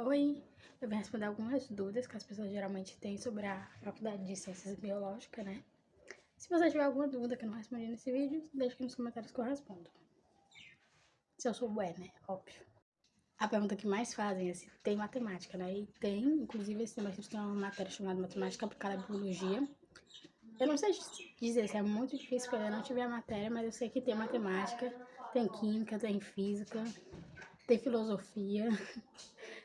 Oi, eu vim responder algumas dúvidas que as pessoas geralmente têm sobre a Faculdade de Ciências Biológicas, né? Se você tiver alguma dúvida que eu não respondi nesse vídeo, deixa aqui nos comentários que eu respondo. Se eu souber, né? Óbvio. A pergunta que mais fazem é se tem matemática, né? E tem, inclusive esse semestre tem uma matéria chamada Matemática Aplicada à Biologia. Eu não sei dizer se é muito difícil, porque eu não tive a matéria, mas eu sei que tem matemática, tem química, tem física, tem filosofia.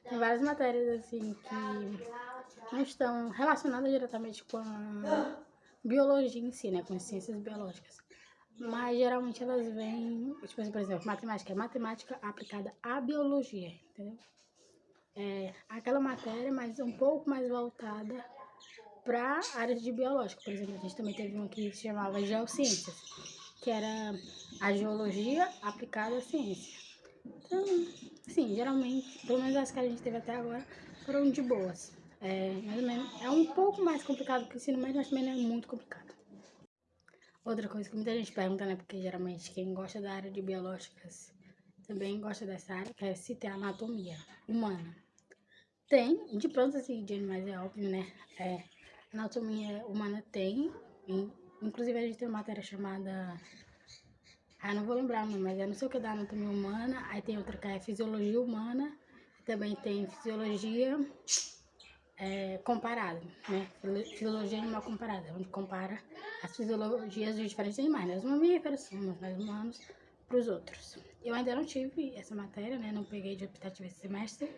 Tem várias matérias, assim, que não estão relacionadas diretamente com a biologia em si, né? Com as ciências biológicas. Mas, geralmente, elas vêm... Tipo assim, por exemplo, matemática é matemática aplicada à biologia, entendeu? É aquela matéria, mas um pouco mais voltada para áreas de biológica. Por exemplo, a gente também teve uma que se chamava Geociências, que era a geologia aplicada à ciência. Então, sim, geralmente, pelo menos as que a gente teve até agora, foram de boas. Mais ou menos, é um pouco mais complicado que o ensino médio, mas também não é muito complicado. Outra coisa que muita gente pergunta, né, porque geralmente quem gosta da área de biológicas também gosta dessa área, que é se tem anatomia humana. Tem, de pronto, assim, de animais é óbvio, né, anatomia humana tem, inclusive a gente tem uma matéria chamada... não vou lembrar, mas é não sei o que da anatomia humana. Aí tem outra que é fisiologia humana. Também tem fisiologia comparada, né? Fisiologia animal comparada, onde compara as fisiologias de diferentes animais, né? Os mamíferos, os mais humanos, para os outros. Eu ainda não tive essa matéria, né? Não peguei de optativa esse semestre.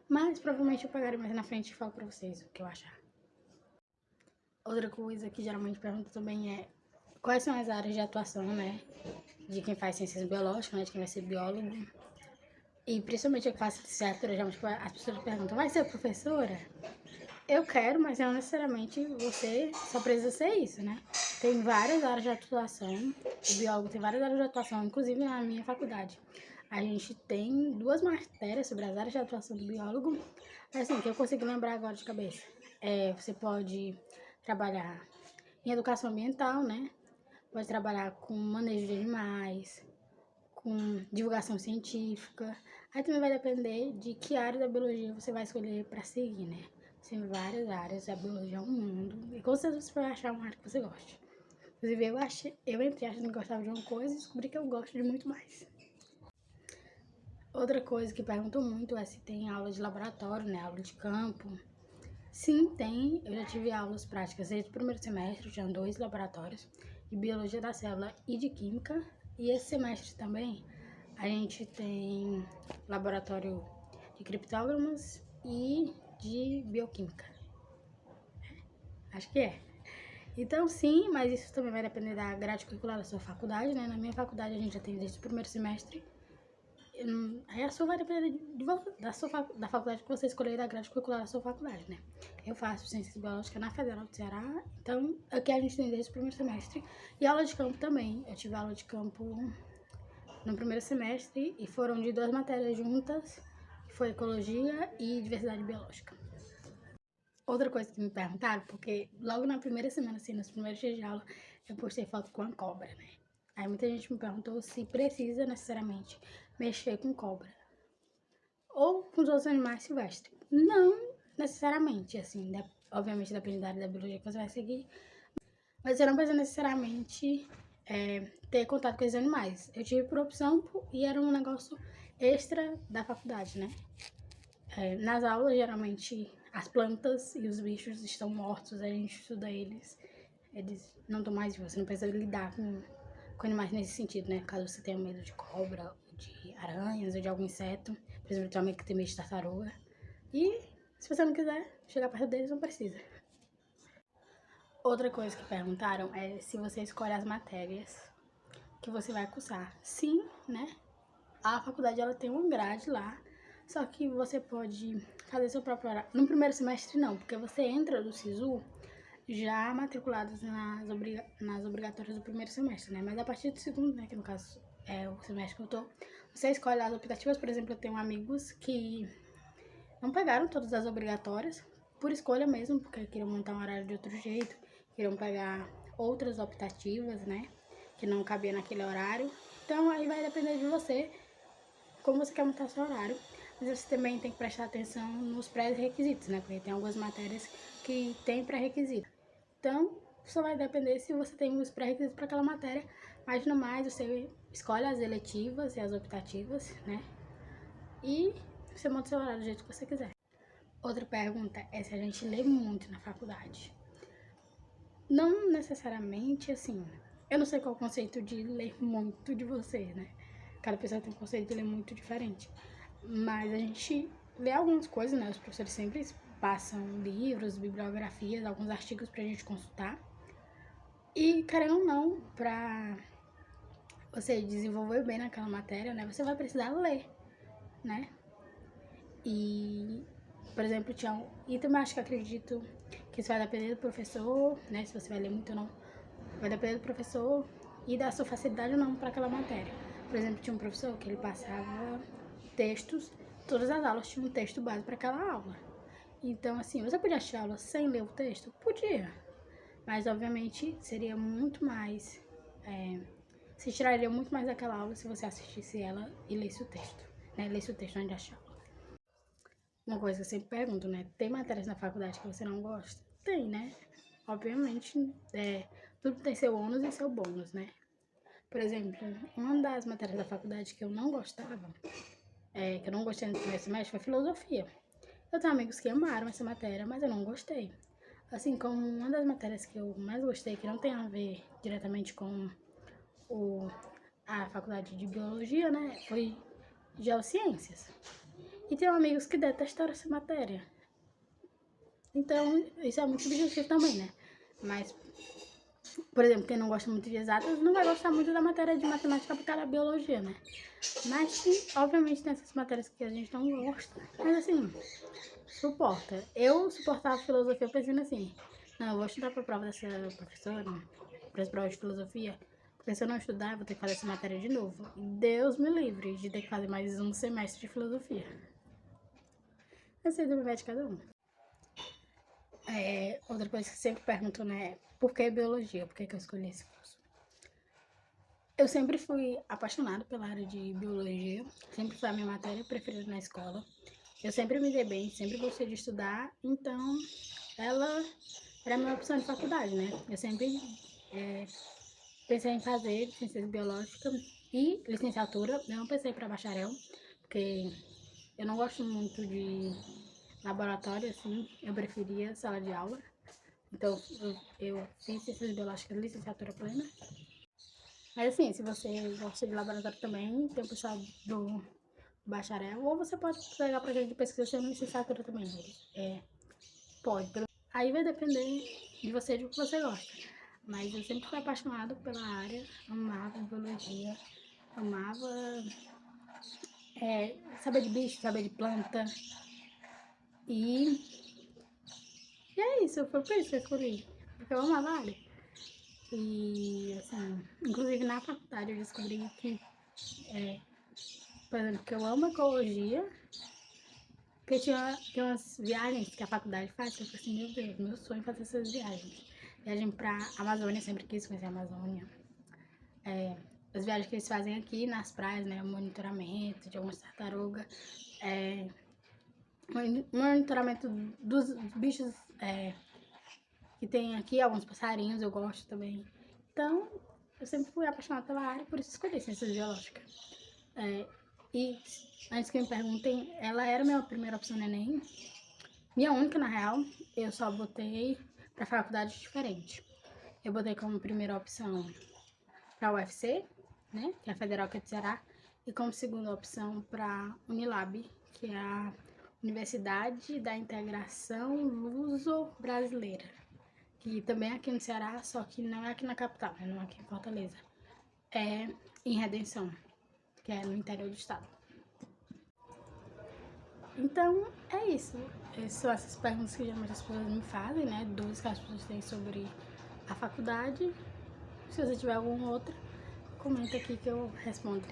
Mas provavelmente eu pegarei mais na frente e falo pra vocês o que eu achar. Outra coisa que geralmente pergunta também é quais são as áreas de atuação, né? De quem faz ciências biológicas, né? De quem vai ser biólogo. E principalmente eu que faço licenciatura, geralmente as pessoas perguntam, vai ser professora? Eu quero, mas não necessariamente você só precisa ser isso, né? Tem várias áreas de atuação, o biólogo tem várias áreas de atuação, inclusive na minha faculdade. A gente tem 2 matérias sobre as áreas de atuação do biólogo, assim, que eu consigo lembrar agora de cabeça. Você pode trabalhar em educação ambiental, né? Pode trabalhar com manejo de animais, com divulgação científica. Aí também vai depender de que área da biologia você vai escolher para seguir, né? Tem várias áreas, a biologia é um mundo, e com certeza você vai achar uma área que você goste. Inclusive, eu entrei achando que gostava de uma coisa e descobri que eu gosto de muito mais. Outra coisa que perguntam muito é se tem aula de laboratório, né? Aula de campo. Sim, tem. Eu já tive aulas práticas desde o primeiro semestre, tinha 2 laboratórios, de biologia da célula e de química. E esse semestre também a gente tem laboratório de criptógramos e de bioquímica. Acho que é. Então, sim, mas isso também vai depender da grade curricular da sua faculdade, né? Na minha faculdade a gente já tem desde o primeiro semestre. Aí a sua vai depender da faculdade que você escolher, da grade curricular da sua faculdade, né? Eu faço Ciências Biológicas na Federal do Ceará, então aqui a gente tem desde o primeiro semestre. E aula de campo também. Eu tive aula de campo no primeiro semestre e foram de 2 matérias juntas, que foi Ecologia e Diversidade Biológica. Outra coisa que me perguntaram, porque logo na primeira semana, assim, nos primeiros dias de aula, eu postei foto com a cobra, né? Aí muita gente me perguntou se precisa necessariamente mexer com cobra ou com os outros animais silvestres. Não necessariamente, assim, obviamente depende da área da biologia que você vai seguir, mas você não precisa necessariamente ter contato com esses animais. Eu tive por opção e era um negócio extra da faculdade, né? Nas aulas, geralmente, as plantas e os bichos estão mortos, a gente estuda eles não estão mais vivos, você não precisa lidar com animais nesse sentido, né? Caso você tenha medo de cobra, ou de aranhas, ou de algum inseto, por exemplo, tem alguém que tem medo de tartaruga. E se você não quiser chegar perto deles, não precisa. Outra coisa que perguntaram é se você escolhe as matérias que você vai cursar. Sim, né? A faculdade ela tem uma grade lá, só que você pode fazer seu próprio horário. No primeiro semestre não, porque você entra do SISU já matriculados nas obrigatórias do primeiro semestre, né? Mas a partir do segundo, né, que no caso é o semestre que eu tô, você escolhe as optativas. Por exemplo, eu tenho amigos que não pegaram todas as obrigatórias, por escolha mesmo, porque queriam montar um horário de outro jeito, queriam pegar outras optativas, né, que não cabia naquele horário. Então aí vai depender de você, como você quer montar seu horário. mas você também tem que prestar atenção nos pré-requisitos, né? Porque tem algumas matérias que tem pré-requisito. Então, só vai depender se você tem os pré-requisitos para aquela matéria, mas no mais você escolhe as eletivas e as optativas, né? E você monta seu horário do jeito que você quiser. Outra pergunta é se a gente lê muito na faculdade. Não necessariamente, assim, eu não sei qual é o conceito de ler muito de vocês, né? Cada pessoa tem um conceito de ler muito diferente. Mas a gente lê algumas coisas, né? Os professores sempre passam livros, bibliografias, alguns artigos pra gente consultar. E, querendo ou não, pra você desenvolver bem naquela matéria, né? Você vai precisar ler, né? E, por exemplo, e também acho que acredito que isso vai depender do professor, né? Se você vai ler muito ou não. Vai depender do professor e da sua facilidade ou não para aquela matéria. Por exemplo, tinha um professor que ele passava textos, todas as aulas tinham um texto base para aquela aula. Então, assim, você podia assistir a aula sem ler o texto? Podia. Mas, obviamente, seria muito mais... se tiraria muito mais daquela aula se você assistisse ela e lesse o texto, né? Lesse o texto antes de achar. Uma coisa que eu sempre pergunto, né? Tem matérias na faculdade que você não gosta? Tem, né? Obviamente, tudo tem seu ônus e seu bônus, né? Por exemplo, uma das matérias da faculdade que eu não gostava, que eu não gostei no primeiro semestre, foi filosofia. Eu tenho amigos que amaram essa matéria, mas eu não gostei. Assim como uma das matérias que eu mais gostei, que não tem a ver diretamente com a faculdade de biologia, né? Foi geociências. E tenho amigos que detestaram essa matéria. Então, isso é muito subjetivo também, né? Mas, por exemplo, quem não gosta muito de exatas não vai gostar muito da matéria de matemática aplicada à biologia, né? Mas, sim, obviamente, tem essas matérias que a gente não gosta. Mas, assim, suporta. Eu suportava filosofia pensando assim, não, eu vou estudar pra prova dessa professora, para as provas de filosofia, porque se eu não estudar, eu vou ter que fazer essa matéria de novo. Deus me livre de ter que fazer mais um semestre de filosofia. Essa é do de cada um. Outra coisa que sempre pergunto, né? Por que biologia? Por que eu escolhi esse curso? Eu sempre fui apaixonada pela área de biologia. Sempre foi a minha matéria preferida na escola. Eu sempre me dei bem, sempre gostei de estudar. Então, ela era a minha opção de faculdade, né? Eu sempre pensei em fazer ciências biológicas e licenciatura. Eu não pensei para bacharel, porque eu não gosto muito de laboratório, assim, eu preferia sala de aula. Então, eu fiz ciências biológicas, licenciatura plena. Mas assim, se você gosta de laboratório também, tem o pessoal do bacharel, ou você pode pegar projeto de pesquisa sendo licenciatura também. Pode. Aí vai depender de você, de o que você gosta. Mas eu sempre fui apaixonada pela área, amava biologia, amava saber de bicho, saber de planta. E é isso, foi por isso que eu escolhi, porque eu amava a área. E, assim, inclusive na faculdade eu descobri que, por exemplo, que eu amo ecologia, porque tem umas viagens que a faculdade faz, que eu falei assim, meu Deus, meu sonho é fazer essas viagens. Viagem pra Amazônia, sempre quis conhecer a Amazônia. As viagens que eles fazem aqui nas praias, né, monitoramento de algumas tartarugas, monitoramento dos bichos que tem aqui, alguns passarinhos, eu gosto também. Então, eu sempre fui apaixonada pela área, por isso escolhi ciências biológicas. E antes que me perguntem, ela era minha primeira opção no Enem. Minha única, na real, eu só botei para faculdade diferente. Eu botei como primeira opção para a UFC, né, que é a Federal aqui do Ceará, e como segunda opção para Unilab, que é a Universidade da Integração Luso-Brasileira, que também é aqui no Ceará, só que não é aqui na capital, não é aqui em Fortaleza. É em Redenção, que é no interior do estado. Então, é isso. São essas perguntas que geralmente as pessoas me fazem, né? Dúvidas que as pessoas têm sobre a faculdade. Se você tiver alguma outra, comenta aqui que eu respondo.